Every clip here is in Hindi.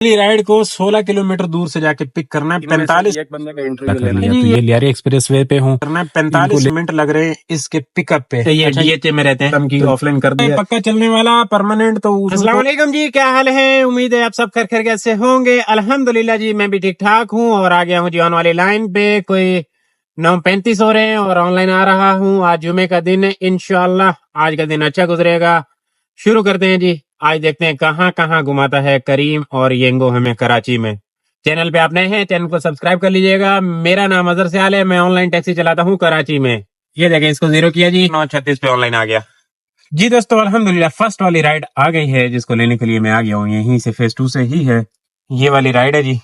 राइड को 16 किलोमीटर दूर से जाके पिक करना है। 45 एक बंदे का इंटरव्यू लेना है। तो ये लियारी एक्सप्रेस वे पे हूँ, करना है 45 मिनट लग रहे हैं इसके पिकअप पे। ये डीएचए में रहते हैं की ऑफलाइन कर दिया, पक्का चलने वाला परमानेंट। तो अस्सलाम वालेकुम जी, क्या हाल है? उम्मीद है आप सब खैर से होंगे। अल्हम्दुलिल्लाह जी, मैं भी ठीक ठाक हूँ और आ गया हूँ जी ऑन वाली लाइन पे। कोई 9:35 हो रहे हैं और ऑनलाइन आ रहा हूँ। आज जुमे का दिन है, इंशाल्लाह आज का दिन अच्छा गुजरेगा। शुरू करते हैं जी। आज देखते हैं कहाँ कहाँ घुमाता है करीम और येंगो हमें कराची में। चैनल पे आप नए हैं, चैनल को सब्सक्राइब कर लीजिएगा। मेरा नाम अजहर सियाल है, मैं ऑनलाइन टैक्सी चलाता हूँ कराची में। ये देखें, इसको 0 किया जी, 9:36 पे ऑनलाइन आ गया जी। दोस्तों अल्हम्दुलिल्लाह फर्स्ट वाली राइड आ गई है, जिसको लेने के लिए मैं आ गया हूँ। यहीं से फेज 2 से ही है ये वाली राइड है जी।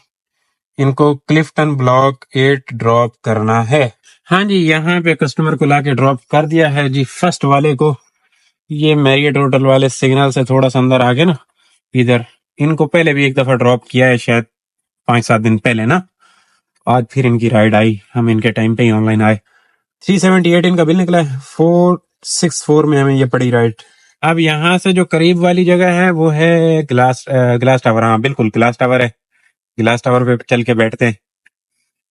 इनको क्लिफ्टन ब्लॉक 8 ड्रॉप करना है। हाँ जी, यहाँ पे कस्टमर को लाके ड्रॉप कर दिया है जी फर्स्ट वाले को। ये मैरियट होटल वाले सिग्नल से थोड़ा सा अंदर आगे ना, इधर इनको पहले भी एक दफा ड्रॉप किया है, शायद 5-7 दिन पहले ना। आज फिर इनकी राइड आई, हम इनके टाइम पे ही ऑनलाइन आए। 378 इनका बिल निकला है। 464 में हमें ये पड़ी राइड। अब यहाँ से जो करीब वाली जगह है वो है ग्लास टावर। हाँ बिल्कुल ग्लास टावर है। ग्लास टावर पे चल के बैठते हैं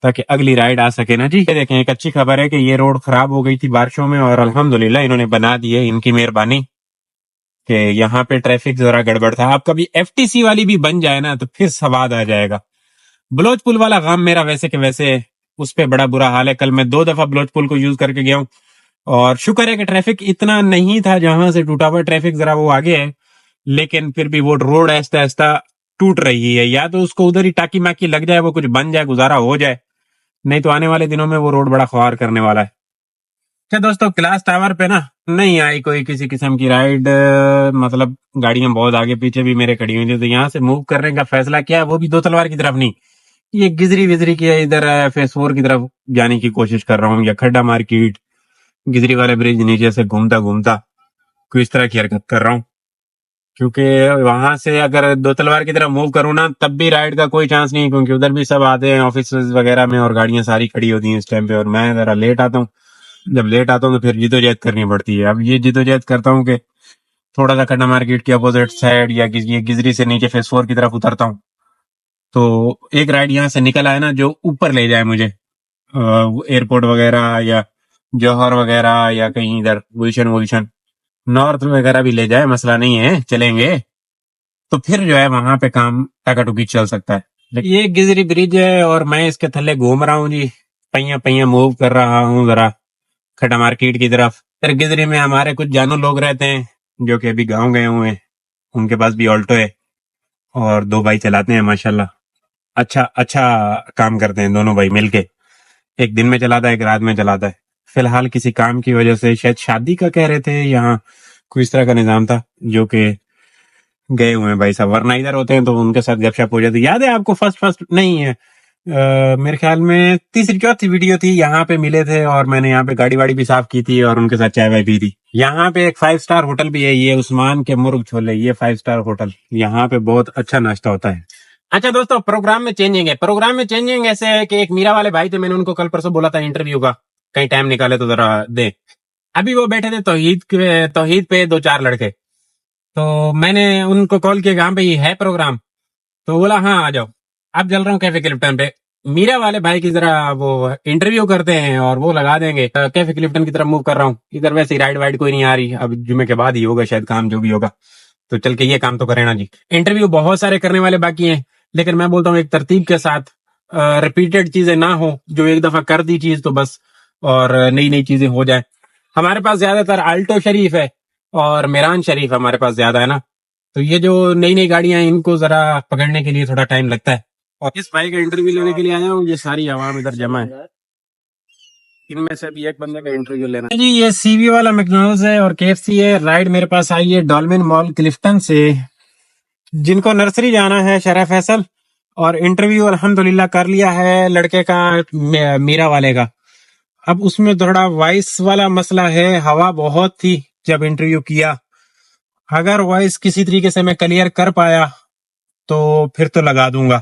ताकि अगली राइड आ सके ना जी। ये देखें, एक अच्छी खबर है कि ये रोड खराब हो गई थी बारिशों में और अल्हम्दुलिल्लाह इन्होंने बना दी है, इनकी मेहरबानी कि यहाँ पे ट्रैफिक जरा गड़बड़ था। अब कभी एफटीसी वाली भी बन जाए ना तो फिर स्वाद आ जाएगा। बलोच पुल वाला काम मेरा वैसे के वैसे उस पे बड़ा बुरा हाल है। कल मैं 2 दफा बलोच पुल को यूज करके गया हूँ और शुक्र है कि ट्रैफिक इतना नहीं था। जहां से टूटा हुआ ट्रैफिक जरा वो आगे है, लेकिन फिर भी वो रोड ऐसा ऐसा टूट रही है। या तो उसको उधर ही टाकी माकी लग जाए, वो कुछ बन जाए, गुजारा हो जाए, नहीं तो आने वाले दिनों में वो रोड बड़ा ख्वार करने वाला है। अच्छा दोस्तों, क्लास टावर पे ना नहीं आई कोई किसी किस्म की राइड। मतलब गाड़ियां बहुत आगे पीछे भी मेरे खड़ी हुई थी, तो यहाँ से मूव करने का फैसला किया, वो भी 2 तलवार की तरफ नहीं, ये गिजरी विजरी की इधर फेस 4 की तरफ जाने की कोशिश कर रहा हूँ, या खड्डा मार्केट गिजरी वाले ब्रिज नीचे से घूमता घूमता कोई इस तरह की हरकत कर रहा हूँ। क्योंकि वहां से अगर 2 तलवार की तरफ मूव करूँ ना, तब भी राइड का कोई चांस नहीं, क्योंकि उधर भी सब आते हैं ऑफिस वगैरह में और गाड़ियां सारी खड़ी होती हैं इस टाइम पे, और मैं जरा लेट आता हूँ। जब लेट आता हूँ तो फिर जिदोजहद करनी पड़ती है। अब ये जिदोजहद करता हूँ कि थोड़ा सा खड्डा मार्केट की अपोजिट साइड या ये गिजरी से नीचे फेस 4 की तरफ उतरता हूँ, तो एक राइड यहाँ से निकल आए ना जो ऊपर ले जाए मुझे, एयरपोर्ट वगैरह या जौहर वगैरह या कहीं इधर गुलशन वुलशन नॉर्थ वगैरह भी ले जाए, मसला नहीं है, चलेंगे। तो फिर जो है वहां पे काम टकाटुकी चल सकता है। ये गिजरी ब्रिज है और मैं इसके थल्ले घूम रहा हूँ जी, पहिया पहिया मूव कर रहा हूँ जरा खड्डा मार्केट की तरफ। फिर गिजरी में हमारे कुछ जानू लोग रहते हैं जो कि अभी गांव गए हुए हैं, उनके पास भी ऑल्टो है और 2 भाई चलाते हैं माशाल्लाह। अच्छा काम करते हैं दोनों भाई मिलके। एक दिन में चलाता है, एक रात में चलाता है। फिलहाल किसी काम की वजह से शायद शादी का कह रहे थे, यहाँ कोई इस तरह का निजाम था जो कि गए हुए हैं भाई साहब, वरना इधर होते हैं तो उनके साथ गपशप हो जाती। याद है आपको फर्स्ट नहीं है, मेरे ख्याल में 3-4 वीडियो थी, यहाँ पे मिले थे और मैंने यहाँ पे गाड़ी वाड़ी भी साफ की थी और उनके साथ चाय वाय पी थी। यहाँ पे एक 5 स्टार होटल भी है, ये उस्मान के मुर्ग छोले, ये 5 स्टार होटल, यहाँ पे बहुत अच्छा नाश्ता होता है। अच्छा दोस्तों, प्रोग्राम में चेंजिंग ऐसे है कि एक मीरा वाले भाई थे, मैंने उनको कल परसों बोला था इंटरव्यू का, कहीं टाइम निकाले तो जरा दे। अभी वो बैठे थे तौहीद पे 2-4 लड़के, तो मैंने उनको कॉल किया, कहाँ पे ये है प्रोग्राम? तो बोला हाँ आ जाओ। अब चल रहा हूँ कैफे क्लिफ्टन पे, मीरा वाले भाई की जरा वो इंटरव्यू करते हैं और वो लगा देंगे। कैफे क्लिफ्टन की तरफ मूव कर रहा हूँ। इधर वैसे ही राइड वाइड कोई नहीं आ रही, अब जुमे के बाद ही होगा शायद काम, जो भी होगा। तो चल के ये काम तो करें ना जी। इंटरव्यू बहुत सारे करने वाले बाकी हैं, लेकिन मैं बोलता हूँ एक तरतीब के साथ, रिपीटेड चीजें ना हो, जो एक दफा कर दी चीज तो बस, और नई नई चीजें हो जाए। हमारे पास ज्यादातर आल्टो शरीफ है और मेरान शरीफ हमारे पास ज्यादा है ना, तो ये जो नई नई गाड़ियां हैं इनको जरा पकड़ने के लिए थोड़ा टाइम लगता है। और इस भाई का इंटरव्यू लेने के लिए आया हूँ, ये सारी आवाम इधर जमा है, इनमें से भी एक बंदे का इंटरव्यू लेना जी। ये सीवी वाला मैकडॉनल्ड्स है और केएफसी है। राइड मेरे पास आई है डॉल्फिन मॉल क्लिफ्टन से। जिनको नर्सरी जाना है शरफ फैसल, और इंटरव्यू अल्हम्दुलिल्लाह कर लिया है लड़के का, मीरा वाले का। अब उसमें थोड़ा वॉइस वाला मसला है, हवा बहुत थी जब इंटरव्यू किया। अगर वॉइस किसी तरीके से मैं क्लियर कर पाया तो फिर तो लगा दूंगा,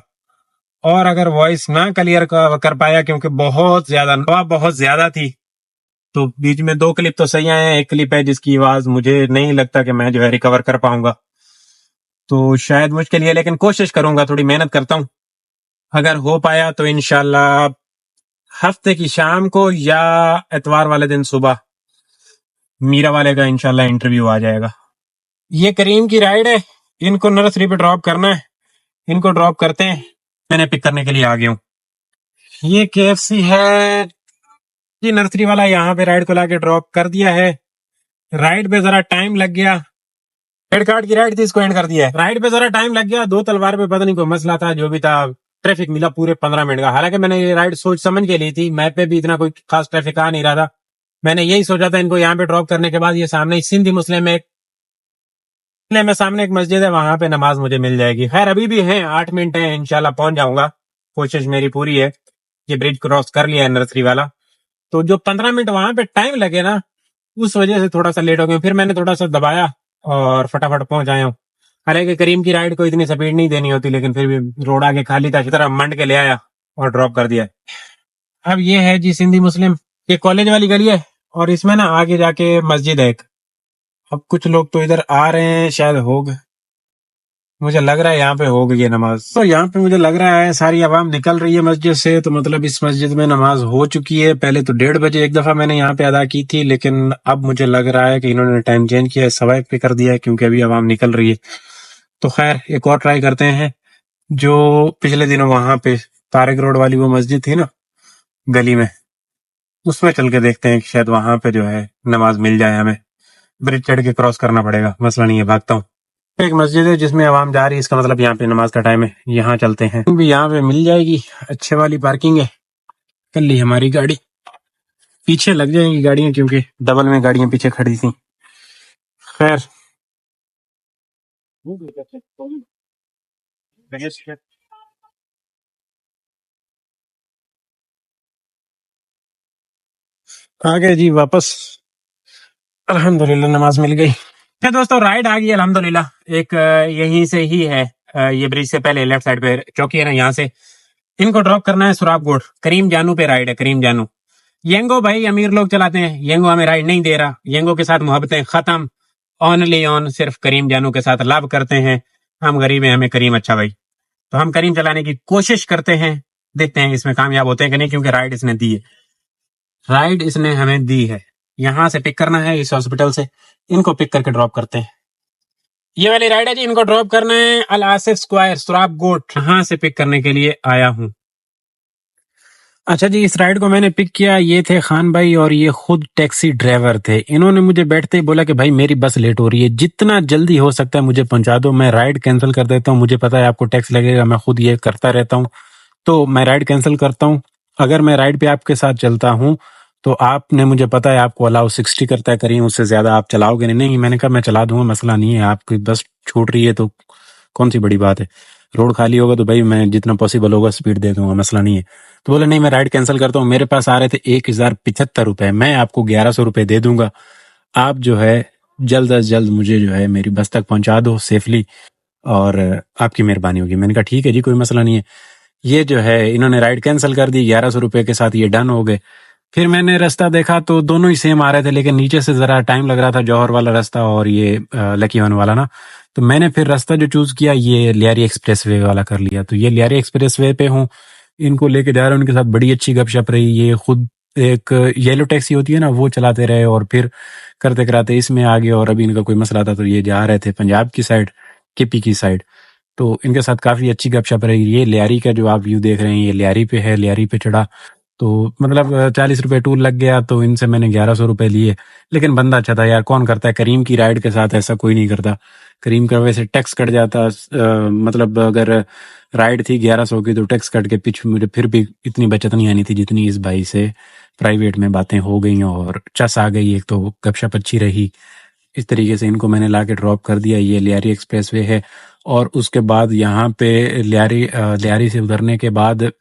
और अगर वॉइस ना क्लियर कर पाया, क्योंकि बहुत ज्यादा थी, तो बीच में 2 क्लिप तो सही आए हैं, एक क्लिप है जिसकी आवाज मुझे नहीं लगता कि मैं जो है रिकवर कर पाऊंगा। तो शायद मुश्किल है, लेकिन कोशिश करूंगा, थोड़ी मेहनत करता हूँ। अगर हो पाया तो इंशाल्लाह हफ्ते की शाम को या इतवार वाले दिन सुबह मीरा वाले का इंशाल्लाह इंटरव्यू आ जाएगा। ये करीम की राइड है, इनको नर्सरी पे ड्रॉप करना है, इनको ड्रॉप करते हैं, मैंने पिक करने के लिए आ गया हूँ। ये KFC है जी, नर्सरी वाला यहाँ पे राइड को लाके ड्रॉप कर दिया है। राइड पे जरा टाइम लग गया, हेड कार्ड की राइड थी, इसको एंड कर दिया है। राइड पे जरा टाइम लग गया, 2 तलवार पे पता नहीं कोई मसला था, जो भी था ट्रैफिक मिला पूरे 15 मिनट का। हालांकि मैंने ये राइड सोच समझ के ली थी, मैप पे भी इतना कोई खास ट्रैफिक आ नहीं रहा था। मैंने यही सोचा था इनको यहाँ पे ड्रॉप करने के बाद ये सामने सिंधी मुस्लिम में सामने एक मस्जिद है, वहां पे नमाज मुझे मिल जाएगी। खैर अभी भी है 8 मिनट है, इंशाल्लाह पहुंच जाऊंगा, कोशिश मेरी पूरी है। ये ब्रिज क्रॉस कर लिया है नर्सरी वाला, तो जो 15 मिनट वहां पे टाइम लगे ना, उस वजह से थोड़ा सा लेट हो गया। फिर मैंने थोड़ा सा दबाया और फटाफट पहुंच आया हूँ। हालांकि करीम की राइड को इतनी स्पीड नहीं देनी होती, लेकिन फिर भी रोड आगे खाली था, इस तरह मंड के ले आया और ड्रॉप कर दिया। अब ये है जी सिंधी मुस्लिम, ये कॉलेज वाली गली है और इसमें ना आगे जाके मस्जिद है एक। अब कुछ लोग तो इधर आ रहे हैं, शायद हो गए, मुझे लग रहा है यहाँ पे हो गई है नमाज। तो यहाँ पे मुझे लग रहा है सारी आवाम निकल रही है मस्जिद से, तो मतलब इस मस्जिद में नमाज हो चुकी है। पहले तो 1:30 एक दफा मैंने यहाँ पे अदा की थी, लेकिन अब मुझे लग रहा है कि इन्होंने टाइम चेंज किया है, 1:15 पे कर दिया है, क्योंकि अभी आवाम निकल रही है। तो खैर एक और ट्राई करते हैं। जो पिछले दिनों वहां पे तारिक रोड वाली वो मस्जिद थी ना गली में, उसमें चल के देखते हैं कि शायद वहां पे जो है नमाज मिल जाए हमें। ब्रिज चढ़ के क्रॉस करना पड़ेगा, मसला नहीं है, भागता हूँ। एक मस्जिद है जिसमें आवाम जा रही है, इसका मतलब यहाँ पे नमाज का टाइम है, यहाँ चलते हैं। भी यहाँ पे मिल जाएगी, अच्छे वाली पार्किंग है। कर ली हमारी गाड़ी, पीछे लग जाएंगी गाड़ियां क्योंकि डबल में गाड़ियां पीछे खड़ी थी। खैर आ गए जी वापस, अल्हम्दुलिल्लाह नमाज मिल गई। है दोस्तों, राइड आ गई अल्हम्दुलिल्लाह। एक यहीं से ही है, ये ब्रिज से पहले लेफ्ट साइड पे चौकी है ना, यहाँ से इनको ड्रॉप करना है सुराबगोड़। करीम जानू पे राइड है, करीम जानू। येंगो भाई अमीर लोग चलाते हैं, येंगो हमें राइड नहीं दे रहा, येंगो के साथ मोहब्बतें खत्म। ओनली ऑन सिर्फ करीम जानू के साथ लाभ करते हैं। हम गरीब हैं, हमें करीम अच्छा भाई, तो हम करीम चलाने की कोशिश करते हैं, देखते हैं इसमें कामयाब होते हैं कि नहीं, क्योंकि राइड इसने दी है, राइड इसने हमें दी है। यहाँ से पिक करना है, इस हॉस्पिटल से इनको पिक करके ड्रॉप करते हैं। ये वाली राइड है जी, इनको ड्रॉप करना है अल आसिफ स्क्वायर सुराबगोट, यहाँ से पिक करने के लिए आया हूँ। अच्छा जी, इस राइड को मैंने पिक किया, ये थे खान भाई और ये खुद टैक्सी ड्राइवर थे। इन्होंने मुझे बैठते ही बोला कि भाई मेरी बस लेट हो रही है, जितना जल्दी हो सकता है मुझे पहुंचा दो, मैं राइड कैंसिल कर देता हूँ, मुझे पता है आपको टैक्स लगेगा, मैं खुद ये करता रहता हूँ, तो मैं राइड कैंसिल करता हूँ। अगर मैं राइड पे आपके साथ चलता हूँ तो आपने, मुझे पता है आपको अलाउ 60 करता है करीम, उससे ज्यादा आप चलाओगे नहीं। नहीं, मैंने कहा मैं चला दूंगा, मसला नहीं है, आपकी बस छूट रही है तो कौन सी बड़ी बात है, रोड खाली होगा तो भाई मैं जितना पॉसिबल होगा स्पीड दे दूंगा, मसला नहीं है। तो बोले नहीं मैं राइड कैंसिल करता हूँ, मेरे पास आ रहे थे 1075 रुपए, मैं आपको 1100 रुपए दे दूंगा, आप जो है जल्द अज जल्द मुझे जो है मेरी बस तक पहुंचा दो सेफली, और आपकी मेहरबानी होगी। मैंने कहा ठीक है जी, कोई मसला नहीं है। ये जो है इन्होंने राइड कैंसिल कर दी, 1100 रुपए के साथ ये डन हो गए। फिर मैंने रास्ता देखा तो दोनों ही सेम आ रहे थे, लेकिन नीचे से जरा टाइम लग रहा था, जौहर वाला रास्ता और ये लकी वन वाला ना, तो मैंने फिर रास्ता जो चूज किया ये लियारी एक्सप्रेस वे वाला कर लिया। तो ये लियारी एक्सप्रेस वे पे हूँ, इनको लेके जा रहा हूँ, उनके साथ बड़ी अच्छी गपशप रही। ये खुद एक येलो टैक्सी होती है ना, वो चलाते रहे और फिर करते कराते इसमें आ गए, और अभी इनका कोई मसला था तो ये जा रहे थे पंजाब की साइड, केपी की साइड, तो इनके साथ काफी अच्छी गपशप रही। ये लियारी का जो आप व्यू देख रहे हैं, ये लियारी पे है, लियारी पे चढ़ा तो मतलब 40 रुपए टूल लग गया, तो इनसे मैंने 1100 रुपए लिए। लेकिन बंदा अच्छा था यार, कौन करता है करीम की राइड के साथ ऐसा, कोई नहीं करता। करीम का वैसे टैक्स कट जाता, मतलब अगर राइड थी 1100 की तो टैक्स कट के पीछे मुझे फिर भी इतनी बचत नहीं आनी थी जितनी इस भाई से प्राइवेट में बातें हो गई और चस आ गई, एक तो गपशप अच्छी रही। इस तरीके से इनको मैंने ला के ड्रॉप कर दिया। ये लियारी एक्सप्रेस वे है, और उसके बाद यहाँ पे लियारी से उतरने के बाद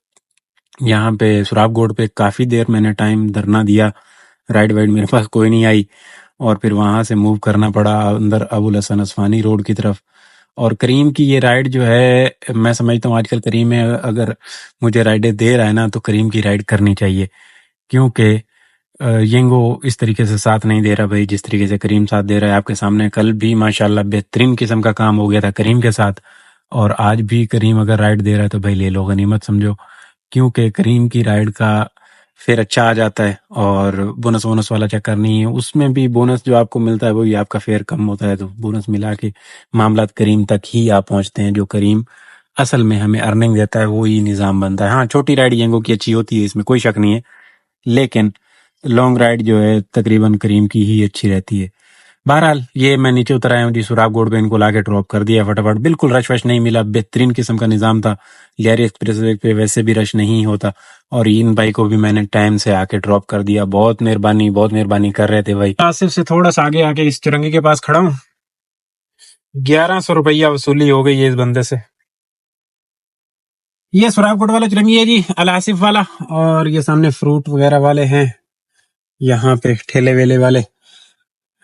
यहाँ पे सुराबगोड़ पे काफ़ी देर मैंने टाइम धरना दिया, राइड वाइड मेरे पास कोई नहीं आई, और फिर वहाँ से मूव करना पड़ा अंदर अबुल हसन असफानी रोड की तरफ। और करीम की ये राइड जो है, मैं समझता हूँ आजकल करीम में अगर मुझे राइडें दे रहा है ना, तो करीम की राइड करनी चाहिए, क्योंकि येंगो इस तरीके से साथ नहीं दे रहा भाई, जिस तरीके से करीम साथ दे रहा है। आपके सामने कल भी माशाल्लाह बेहतरीन किस्म का काम हो गया था करीम के साथ, और आज भी करीम अगर राइड दे रहा है तो भाई ले लो, गनीमत समझो, क्योंकि करीम की राइड का फिर अच्छा आ जाता है। और बोनस वोनस वाला चक्कर नहीं है, उसमें भी बोनस जो आपको मिलता है वही आपका फेयर कम होता है, तो बोनस मिला के मामला करीम तक ही आप पहुंचते हैं। जो करीम असल में हमें अर्निंग देता है वो ही निज़ाम बनता है। हाँ, छोटी राइड येंगो की अच्छी होती है, इसमें कोई शक नहीं है, लेकिन लॉन्ग राइड जो है तकरीबन करीम की ही अच्छी रहती है। बहरहाल ये मैं नीचे उतर आया हूँ जी, सुराग गोड पे इनको लाके ड्रॉप कर दिया फटाफट, बिल्कुल रश वश नहीं मिला, बेहतरीन किस्म का निज़ाम था। लियारी एक्सप्रेस वे पे वैसे भी रश नहीं होता, और इन भाई को भी मैंने टाइम से आके ड्रॉप कर दिया। बहुत मेहरबानी कर रहे थे भाई। आसिफ से थोड़ा सा आगे आके इस चुरंगी के पास खड़ा हूँ, 1100 रुपया वसूली हो गई है इस बंदे से। ये सुराग गोड वाला चुरंगी है जी, अल आसिफ वाला, और ये सामने फ्रूट वगैरह वाले हैं, यहाँ पे ठेले वेले वाले।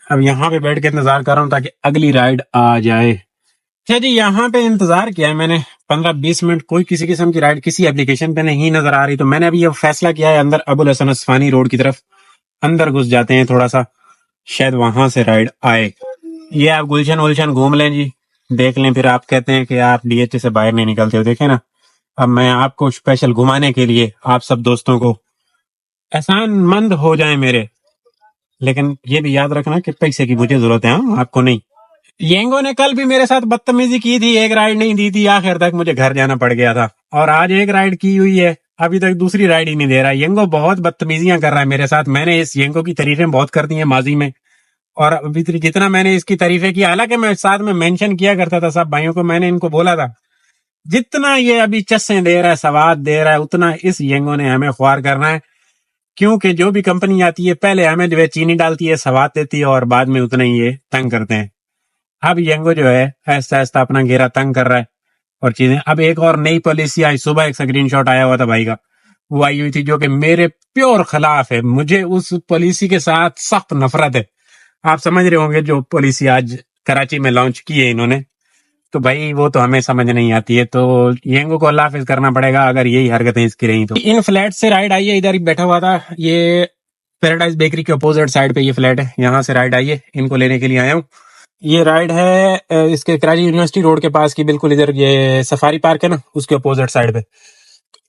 अब यहाँ पे बैठ के इंतजार कर रहा हूँ ताकि अगली राइड आ जाए। अच्छा जी, यहाँ पे इंतजार किया है मैंने 15-20 मिनट, कोई किसी किस्म की राइड किसी एप्लीकेशन पे नहीं नजर आ रही, तो मैंने अभी ये फैसला किया है अंदर अबुल हसन अस्फानी रोड की तरफ अंदर घुस जाते हैं थोड़ा सा, शायद वहां से राइड आए। ये आप गुलशन वुलशन घूम लें जी, देख लें, फिर आप कहते हैं कि आप डीएचए से बाहर नहीं निकलते हो। देखे ना, अब मैं आपको स्पेशल घुमाने के लिए आप सब दोस्तों को एहसान मंद हो जाए मेरे, लेकिन ये भी याद रखना कि पैसे की मुझे जरूरत है, हाँ, आपको नहीं। येंगो ने कल भी मेरे साथ बदतमीजी की थी, एक राइड नहीं दी थी, आखिर तक मुझे घर जाना पड़ गया था, और आज एक राइड की हुई है, अभी तक दूसरी राइड ही नहीं दे रहा। येंगो बहुत बदतमीजियां कर रहा है मेरे साथ। मैंने इस येंगो की तारीफें बहुत कर दी हैं माजी में, और अभी जितना मैंने इसकी तारीफें की, हालांकि मैं साथ में मेंशन किया करता था सब भाइयों को, मैंने इनको बोला था जितना ये अभी चस्से दे रहा है, सवाद दे रहा है, उतना इस येंगो ने हमें ख्वार करना है, क्योंकि जो भी कंपनी आती है पहले हमें जो है चीनी डालती है, सवाद देती है, और बाद में उतना ही ये तंग करते हैं। अब येंगो जो है ऐसा ऐसा अपना घेरा तंग कर रहा है और चीजें। अब एक और नई पॉलिसी आई, सुबह एक स्क्रीनशॉट आया हुआ था भाई का, वो आई हुई थी जो कि मेरे प्योर खिलाफ है। मुझे उस पॉलिसी के साथ सख्त नफरत है। आप समझ रहे होंगे जो पॉलिसी आज कराची में लॉन्च की है इन्होंने, तो भाई वो तो हमें समझ नहीं आती है, तो येंगो को अल्लाह हाफिज करना पड़ेगा अगर यही हरकतें इसकी रही तो। इन फ्लैट से राइड आई है, इधर ही बैठा हुआ था, ये पैराडाइज बेकरी के अपोजिट साइड पे ये फ्लैट है, यहाँ से राइड आई है, इनको लेने के लिए आया हूँ। ये राइड है इसके कराची यूनिवर्सिटी रोड के पास की, बिल्कुल इधर ये सफारी पार्क है ना, उसके अपोजिट साइड पे।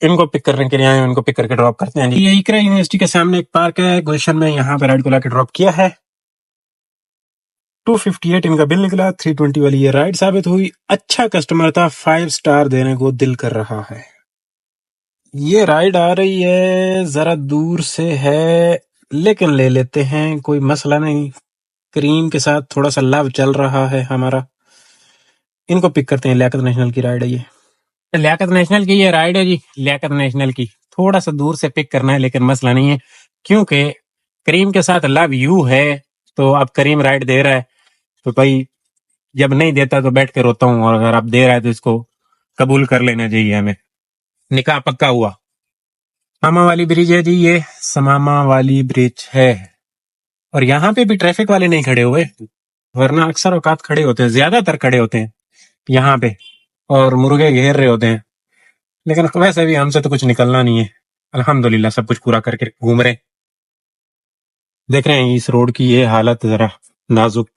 इनको पिक करने के लिए आए हैं, इनको पिक करके ड्रॉप करते हैं जी। ये इकरा यूनिवर्सिटी के सामने एक पार्क है गुलशन में, यहाँ पे राइड को लाके ड्रॉप किया है। 258 इनका बिल निकला। 320 वाली ये राइड साबित हुई, अच्छा कस्टमर था, 5 स्टार देने को दिल कर रहा है। ये राइड आ रही है, जरा दूर से है, लेकिन ले लेते हैं, कोई मसला नहीं। करीम के साथ थोड़ा सा लव चल रहा है हमारा, इनको पिक करते हैं। लियाकत नेशनल की राइड है ये, लियाकत नेशनल की ये राइड है जी, लियाकत नेशनल की। थोड़ा सा दूर से पिक करना है, लेकिन मसला नहीं है, क्योंकि करीम के साथ लव यू है, तो अब करीम राइड दे रहा है, तो भाई जब नहीं देता तो बैठ के रोता हूँ, और अगर आप दे रहा है तो इसको कबूल कर लेना चाहिए हमें। निकाह पक्का हुआ। समामा वाली ब्रिज है जी, ये समामा वाली ब्रिज है, और यहाँ पे भी ट्रैफिक वाले नहीं खड़े हुए, वरना अक्सर औकात खड़े होते हैं, ज्यादातर खड़े होते हैं यहाँ पे, और मुर्गे घेर रहे होते हैं। लेकिन वैसे भी हमसे तो कुछ निकलना नहीं है, अल्हम्दुलिल्लाह सब कुछ पूरा करके घूम रहे। देख रहे हैं इस रोड की ये हालत जरा नाजुक।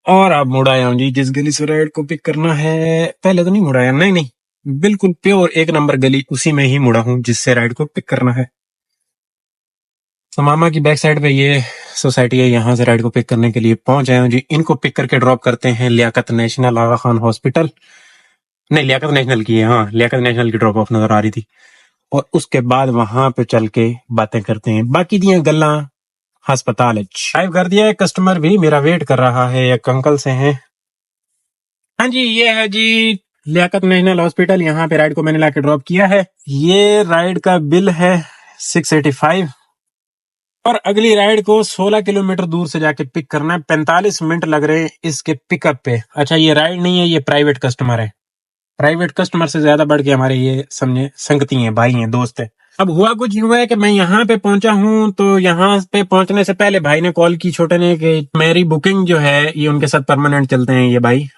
और अब मुड़ आया हूँ जी, जिस गली से राइड को पिक करना है, पहले तो नहीं मुड़ा आया, नहीं, बिल्कुल प्योर 1 नंबर गली, उसी में ही मुड़ा हूँ जिससे राइड को पिक करना है। समामा की बैक साइड पे ये सोसाइटी है, यहाँ से राइड को पिक करने के लिए पहुंच आया हूँ जी। इनको पिक करके ड्रॉप करते हैं लियाकत नेशनल आगा खान हॉस्पिटल, नहीं लियाकत नेशनल की है, हाँ लियाकत नेशनल की ड्रॉप ऑफ नजर आ रही थी, और उसके बाद वहां पे चल के बातें करते हैं, बाकी दियां गल्ला अस्पताल। ड्राइव कर दिया है, कस्टमर भी मेरा वेट कर रहा है, एक अंकल से हैं। हाँ जी, ये है जी लियाकत नेशनल हॉस्पिटल, यहाँ पे राइड को मैंने लाके ड्रॉप किया है। ये राइड का बिल है 685, और अगली राइड को 16 किलोमीटर दूर से जाके पिक करना है। 45 मिनट लग रहे हैं इसके पिकअप पे। अच्छा, ये राइड नहीं है, ये प्राइवेट कस्टमर है, प्राइवेट कस्टमर से ज्यादा बढ़ के हमारे ये समझे संगती हैं, भाई हैं, दोस्त हैं। अब हुआ कुछ यूं है कि मैं यहाँ पे पहुंचा हूँ, तो यहाँ पे पहुंचने से पहले भाई ने कॉल की छोटे ने कि मेरी बुकिंग जो है ये उनके साथ परमानेंट चलते हैं, ये भाई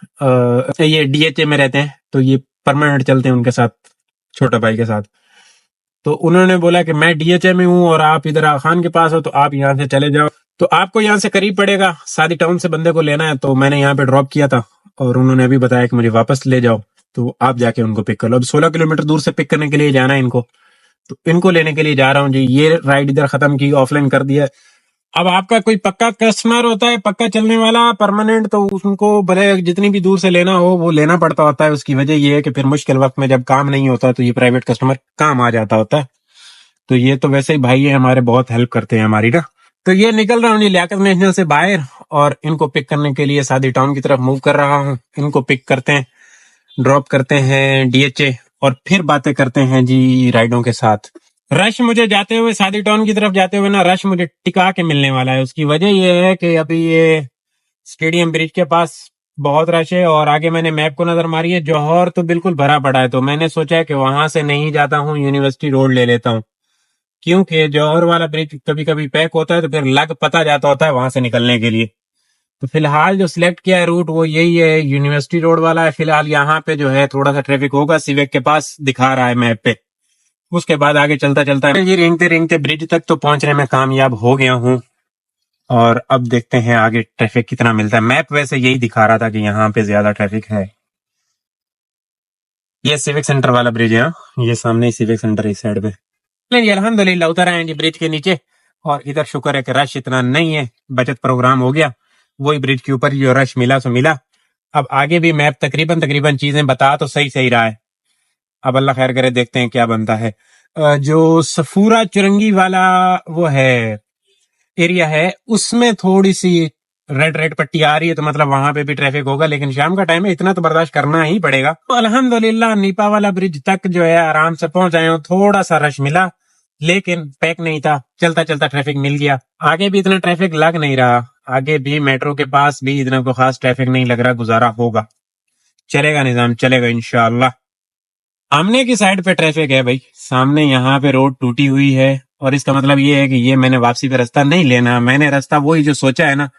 ये डीएचए में रहते हैं, तो ये परमानेंट चलते हैं उनके साथ, छोटा भाई के साथ। तो उन्होंने बोला कि मैं डीएचए में हूँ और आप इधर आगा खान के पास हो, तो आप यहाँ से चले जाओ, तो आपको यहाँ से करीब पड़ेगा, सादी टाउन से बंदे को लेना है। तो मैंने यहाँ पे ड्रॉप किया था और उन्होंने अभी बताया कि मुझे वापस ले जाओ, तो आप जाके उनको पिक कर लो। अब 16 किलोमीटर दूर से पिक करने के लिए जाना है इनको, तो इनको लेने के लिए जा रहा हूँ जी। ये राइड इधर खत्म की, ऑफलाइन कर दिया। अब आपका कोई पक्का कस्टमर होता है, पक्का चलने वाला परमानेंट, तो उनको भले जितनी भी दूर से लेना हो वो लेना पड़ता होता है। उसकी वजह ये है कि फिर मुश्किल वक्त में जब काम नहीं होता तो ये प्राइवेट कस्टमर काम आ जाता होता है। तो ये तो वैसे ही भाई है हमारे, बहुत हेल्प करते हैं हमारी ना। तो ये निकल रहा हूँ जी लियाकत नेशनल से बाहर और इनको पिक करने के लिए सादी टाउन की तरफ मूव कर रहा हूँ। इनको पिक करते हैं, ड्रॉप करते हैं डीएचए और फिर बातें करते हैं जी राइडों के साथ। रश मुझे जाते हुए, सादी टाउन की तरफ जाते हुए ना, रश मुझे टिका के मिलने वाला है। उसकी वजह यह है कि अभी ये स्टेडियम ब्रिज के पास बहुत रश है और आगे मैंने मैप को नजर मारी है, जौहर तो बिल्कुल भरा पड़ा है। तो मैंने सोचा है कि वहां से नहीं जाता हूँ, यूनिवर्सिटी रोड ले लेता हूँ, क्योंकि जौहर वाला ब्रिज कभी कभी पैक होता है तो फिर लग पता जाता होता है वहां से निकलने के लिए। तो फिलहाल जो सिलेक्ट किया है रूट वो यही है, यूनिवर्सिटी रोड वाला है। फिलहाल यहाँ पे जो है थोड़ा सा ट्रैफिक होगा, सिविक के पास दिखा रहा है मैप पे। उसके बाद आगे चलता चलता ये रेंगते रेंगते ब्रिज तक तो पहुंचने में कामयाब हो गया हूँ। और अब देखते हैं आगे ट्रैफिक कितना मिलता है। मैप वैसे यही दिखा रहा था कि यहाँ पे ज्यादा ट्रैफिक है। ये सिविक सेंटर वाला ब्रिज है, ये सामने ही सिविक सेंटर इस साइड पे। अल्हम्दुलिल्लाह उतर आए जी ब्रिज के नीचे और इधर शुक्र है कि रश इतना नहीं है, बचत प्रोग्राम हो गया। वही ब्रिज के ऊपर जो रश मिला सो मिला। अब आगे भी मैप तकरीबन चीजें बता तो सही रहा है। अब अल्लाह खैर करे, देखते हैं क्या बनता है। जो सफूरा चुरंगी वाला वो है एरिया है, उसमें थोड़ी सी रेड रेड पट्टी आ रही है, तो मतलब वहां पे भी ट्रैफिक होगा, लेकिन शाम का टाइम है, इतना तो बर्दाश्त करना ही पड़ेगा। तो अल्हम्दुलिल्लाह नीपा वाला ब्रिज तक जो है आराम से पहुंच आए। थोड़ा सा रश मिला लेकिन पैक नहीं था, चलता चलता ट्रैफिक मिल गया। आगे भी इतना ट्रैफिक लग नहीं रहा, आगे भी मेट्रो के पास भी इतना कोई खास ट्रैफिक नहीं लग रहा, गुजारा होगा, चलेगा निजाम चलेगा इंशाअल्लाह। सामने की साइड पे ट्रैफिक है भाई, सामने यहाँ पे रोड टूटी हुई है और इसका मतलब ये है कि ये मैंने वापसी पे रास्ता नहीं लेना, मैंने रास्ता वही जो सोचा है ना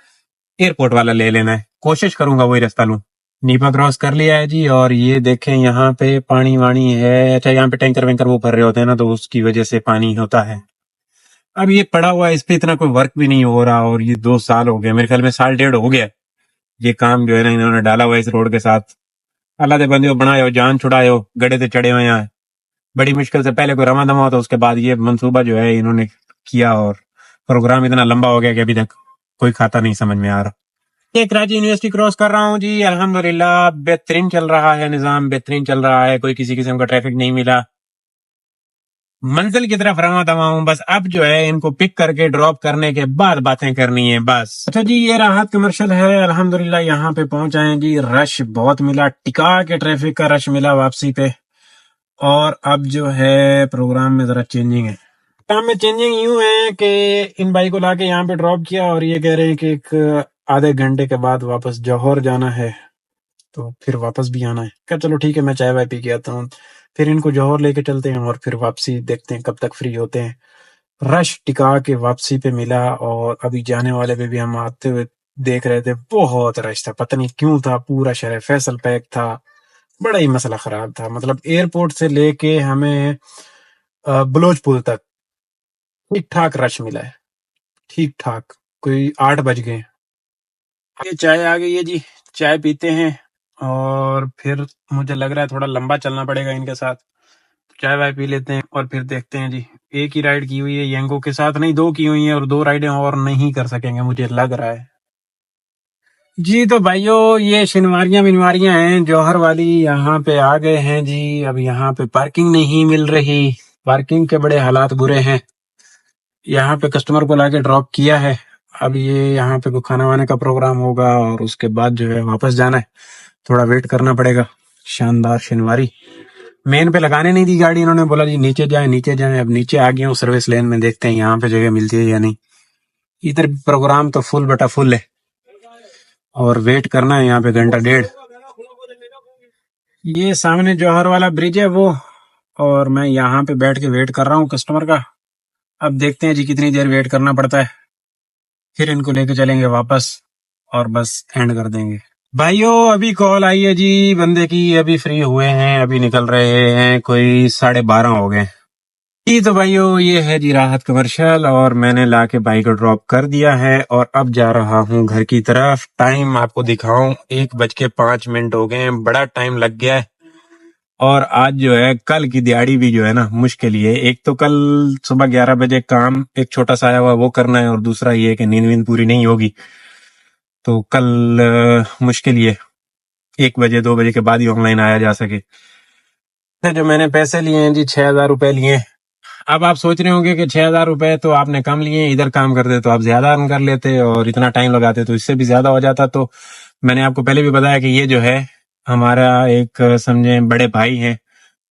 एयरपोर्ट वाला ले लेना है। कोशिश करूंगा वही रास्ता लूं। नीपा क्रॉस कर लिया है जी और ये देखें यहाँ पे पानी वाणी है। अच्छा यहाँ पे टैंकर वैंकर वो भर रहे होते हैं ना, तो उसकी वजह से पानी होता है। अब ये पड़ा हुआ है, इस पे इतना कोई वर्क भी नहीं हो रहा और ये 2 साल हो गया, मेरे ख्याल में साल डेढ़ हो गया ये काम जो है ना इन्होंने डाला हुआ है इस रोड के साथ। अल्लाह दे बंदे बनाए, जान छुड़ाए, गड़े से चढ़े हुए हैं। बड़ी मुश्किल से पहले कोई रवा दमा होता, उसके बाद ये मंसूबा जो है इन्होंने किया और प्रोग्राम इतना लंबा हो गया कि अभी तक कोई खाता नहीं समझ में आ रहा। ये कराची यूनिवर्सिटी क्रॉस कर रहा हूँ जी, अल्हम्दुलिल्लाह बेहतरीन चल रहा है, निजाम बेहतरीन चल रहा है, कोई किसी किस्म का ट्रैफिक नहीं मिला। मंजिल की तरफ रवा दवा हूँ, बस अब जो है इनको पिक करके ड्रॉप करने के बाद बातें करनी है बस। अच्छा जी ये राहत कमर्शियल है, अल्हम्दुलिल्लाह यहाँ पे पहुंच आए जी। रश बहुत मिला, टिका के ट्रैफिक का रश मिला वापसी पे। और अब जो है प्रोग्राम में जरा चेंजिंग है। काम में चेंजिंग यूं है कि इन भाई को लाके यहाँ पे ड्रॉप किया और ये कह रहे हैं कि एक आधे घंटे के बाद वापस जौहर जाना है, तो फिर वापस भी आना है। क्या चलो ठीक है, मैं चाय वाय पी के आता हूँ, फिर इनको जौहर लेके चलते हैं और फिर वापसी देखते हैं कब तक फ्री होते हैं। रश टिका के वापसी पे मिला और अभी जाने वाले पे भी हम आते हुए देख रहे थे, बहुत रश था, पता नहीं क्यों था, पूरा शहर फैसल पैक था, बड़ा ही मसला खराब था। मतलब एयरपोर्ट से लेके हमें बलोच पुल तक ठीक ठाक रश मिला है, ठीक ठाक, कोई 8 बज गए। ये चाय आ गई है जी, चाय पीते हैं और फिर मुझे लग रहा है थोड़ा लंबा चलना पड़ेगा इनके साथ, चाय वाय पी लेते हैं और फिर देखते हैं जी। एक ही राइड की हुई है यंगो के साथ, नहीं 2 की हुई है और 2 राइडें और नहीं कर सकेंगे मुझे लग रहा है जी। तो भाइयों ये शनिवारियां बिनवारियां हैं जौहर वाली, यहाँ पे आ गए हैं जी। अब यहाँ पे पार्किंग नहीं मिल रही, पार्किंग के बड़े हालात बुरे हैं। यहाँ पे कस्टमर को लाके ड्रॉप किया है, अब ये यहाँ पे कोई खाना वाने का प्रोग्राम होगा और उसके बाद जो है वापस जाना है, थोड़ा वेट करना पड़ेगा। शानदार शनिवारी, मेन पे लगाने नहीं दी गाड़ी, इन्होंने बोला जी नीचे जाए नीचे जाए। अब नीचे आ गया हूँ सर्विस लेन में, देखते हैं यहाँ पे जगह मिलती है या नहीं। इधर प्रोग्राम तो फुल बटा फुल है और वेट करना है यहाँ पे घंटा डेढ़। ये सामने जौहर वाला ब्रिज है वो, और मैं यहाँ पे बैठ के वेट कर रहा हूँ कस्टमर का। अब देखते हैं जी कितनी देर वेट करना पड़ता है, फिर इनको लेके चलेंगे वापस और बस एंड कर देंगे। भाइयों अभी कॉल आई है जी बंदे की, अभी फ्री हुए हैं, अभी निकल रहे हैं, कोई 12:30 हो गए। जी तो भाइयों, ये है जी राहत कमर्शियल और मैंने लाके बाइक को ड्रॉप कर दिया है और अब जा रहा हूँ घर की तरफ। टाइम आपको दिखाऊं, 1:05 हो गए हैं। बड़ा टाइम लग गया है और आज जो है कल की दिहाड़ी भी जो है ना मुश्किल ही है। एक तो कल सुबह 11 बजे काम एक छोटा सा आया हुआ वो करना है और दूसरा ये कि नींद वींद पूरी नहीं होगी तो कल मुश्किल ही है। 1 बजे 2 बजे के बाद ही ऑनलाइन आया जा सके। जो मैंने पैसे लिए हैं जी, 6,000 रुपए लिए हैं। अब आप सोच रहे होंगे कि 6,000 रुपए तो आपने कम लिए, इधर काम करते तो आप ज्यादा अर्न कर लेते और इतना टाइम लगाते तो इससे भी ज्यादा हो जाता। तो मैंने आपको पहले भी बताया कि ये जो है हमारा एक समझे बड़े भाई हैं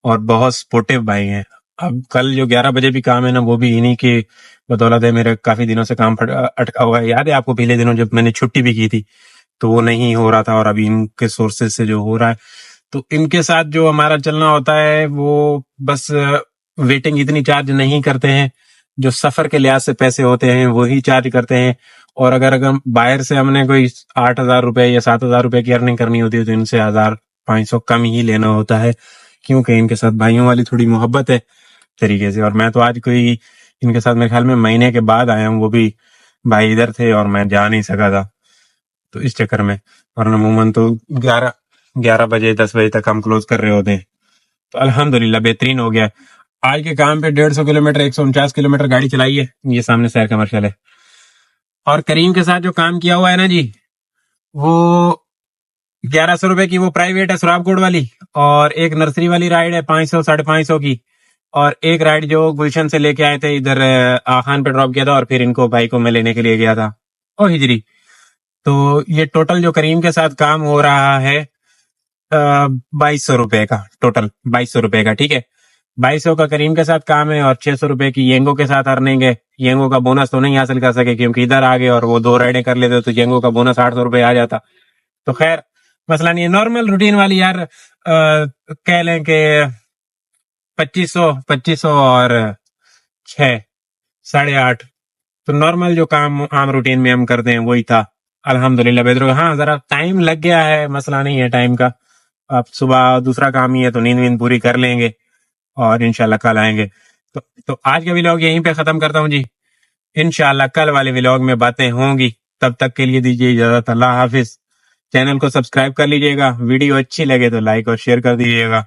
और बहुत सपोर्टिव भाई हैं। अब कल जो 11 बजे भी काम है ना, वो भी इन्हीं की बदौलत है। मेरे काफी दिनों से काम अटका हुआ है। याद है आपको पिछले दिनों जब मैंने छुट्टी भी की थी तो वो नहीं हो रहा था और अभी इनके सोर्सेज से जो हो रहा है। तो इनके साथ जो हमारा चलना होता है वो बस वेटिंग इतनी चार्ज नहीं करते हैं, जो सफर के लिहाज से पैसे होते हैं वही चार्ज करते हैं। और अगर बाहर से हमने कोई 8,000 रुपए या 7,000 रुपए की अर्निंग करनी होती है तो इनसे 1,500 कम ही लेना होता है, क्योंकि इनके साथ भाइयों वाली थोड़ी मोहब्बत है तरीके से। और मैं तो आज कोई इनके साथ मेरे ख्याल में महीने के बाद आया हूँ, वो भी भाई इधर थे और मैं जा नहीं सका था तो इस चक्कर में। वरना अमूमन तो 11 बजे 10 बजे तक हम क्लोज कर रहे होते हैं। तो अल्हम्दुलिल्लाह बेहतरीन हो गया। आज के काम पे 150 किलोमीटर 149 किलोमीटर गाड़ी चलाई है। ये सामने शहर कमर्शियल है। और करीम के साथ जो काम किया हुआ है ना जी, वो 1,100 रुपए की वो प्राइवेट है सुराबकोट वाली, और एक नर्सरी वाली राइड है 500 550 की, और एक राइड जो गुलशन से लेके आए थे इधर आखान पे ड्रॉप किया था और फिर इनको भाई को मैं लेने के लिए गया था ओ हिजरी। तो ये टोटल जो करीम के साथ काम हो रहा है 2,200 रुपए का, टोटल 2,200 रुपए का, ठीक है। 2,200 का करीम के साथ काम है और 600 रुपए की येंगो के साथ अर्निंग है। येंगो का बोनस तो नहीं हासिल कर सके क्योंकि इधर आ गए और वो 2 राइडें कर लेते तो येंगो का बोनस 800 रुपए आ जाता। तो खैर मसला नहीं है, नॉर्मल रूटीन वाली यार कह लें कि 2500 और 6 8.5, तो नॉर्मल जो काम आम रूटीन में हम करते हैं वही था। अल्हम्दुलिल्लाह बेहतर। हाँ जरा टाइम लग गया है, मसला नहीं है टाइम का। अब सुबह दूसरा काम ही है तो नींद वींद पूरी कर लेंगे और इंशाल्लाह कल आएंगे। तो आज का व्लॉग यहीं पे खत्म करता हूँ जी। इंशाल्लाह कल वाले व्लॉग में बातें होंगी। तब तक के लिए दीजिए इजाजत। अल्लाह हाफिज। चैनल को सब्सक्राइब कर लीजिएगा, वीडियो अच्छी लगे तो लाइक और शेयर कर दीजिएगा।